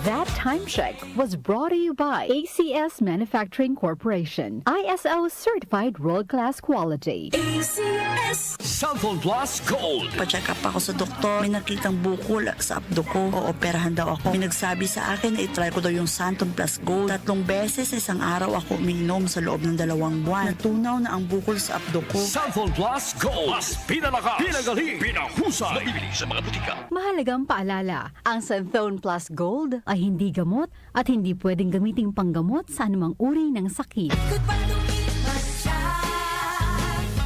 That time check was brought to you by ACS Manufacturing Corporation. ISO certified world-class quality. ACS Cellphone Plus Gold. Pa-check up ako sa doktor. May nakitang bukol sa abdo ko. Ooperahan daw ako. May nagsabi sa akin na itry ko daw yung Santon Plus Gold. 3 beses sa isang araw ako umiinom sa loob ng 2 buwan. Natunaw na ang bukol sa abdo ko. Cellphone Plus Gold. Mas pinalakas, pinagaling, pinahusay. Mabibili sa mga butika. Mahalagang paalala, ang Santhone Plus Gold ay hindi gamot at hindi pwedeng gamiting panggamot sa anumang uri ng sakit. Goodbye lumipas siya.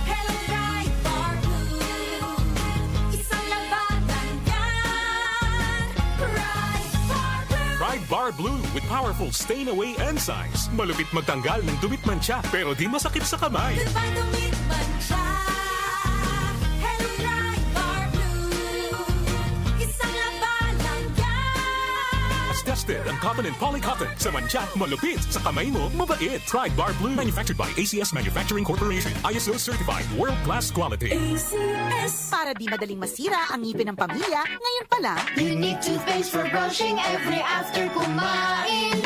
Hello Ride Bar Blue. Isang labanan yan. Ride Bar Blue. Ride Bar Blue with powerful stain-away enzymes. Malupit magtanggal ng dumitman siya pero di masakit sa kamay. Goodbye lumipas siya. Hello Ride Bar Blue. Isang labanan yan. As tested ang cotton and polycotton. Sa mancha, malupit. Sa kamay mo, mabait. Ride Bar Blue. Manufactured by ACS Manufacturing Corporation. ISO certified world-class quality. ACS. Para di madaling masira ang ngipin ng pamilya, ngayon pa lang, Unique toothpaste for brushing every after kumain.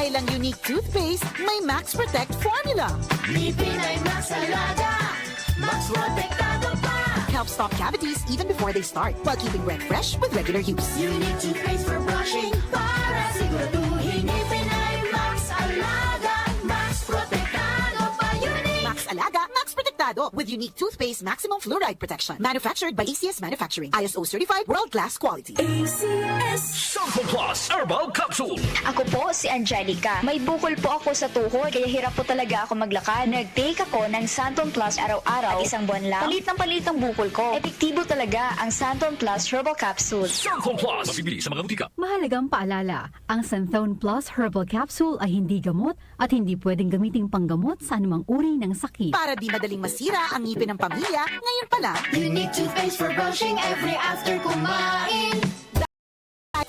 dahil ang unique toothpaste, may Max Protect formula. Ngipin ay Max Alaga. Max Protektado pa. Helps stop cavities even before they start, while keeping breath fresh with regular use. Unique toothpaste for brushing para siguraduhin ngipin ay Max Alaga. Max Protektado pa. Unique. Max Alaga, Max Protectado with unique toothpaste maximum fluoride protection. Manufactured by ACS Manufacturing. ISO certified world-class quality. ACS. Cellphone Plus Herbal Capsule. Ako po si Angelica. May bukol po ako sa tuhod, kaya hirap po talaga ako maglakad. Nag-take ako ng Santon Plus araw-araw at 1 buwan lang. Palit ng bukol ko. Epektibo talaga ang Santon Plus Herbal Capsule. Cellphone Plus. Mabibili sa mga butika. Mahalagang paalala, ang Santhone Plus Herbal Capsule ay hindi gamot at hindi pwedeng gamiting panggamot sa anumang uri ng sakit. Para di madaling masira ang ngipin ng pamilya, ngayon pa lang, Unique toothpaste for brushing every after kumain.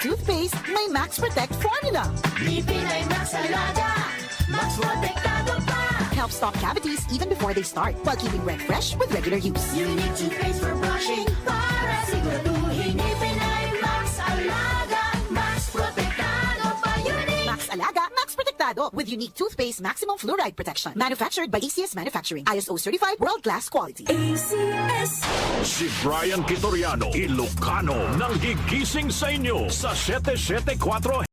toothpaste, may Max Protect formula. Ngipin ay Max Alaga. Max Protektado pa. Helps stop cavities even before they start, while keeping breath fresh with regular use. Unique toothpaste for brushing para siguraduhin ngipin ay Max Alaga. Max Protektado pa. Unique. Max Alaga, Max Protectado with unique toothpaste maximum fluoride protection. Manufactured by ACS Manufacturing. ISO certified world-class quality. ACS. Si Brian Kitoriano, Ilocano, nang gigising sa inyo sa 774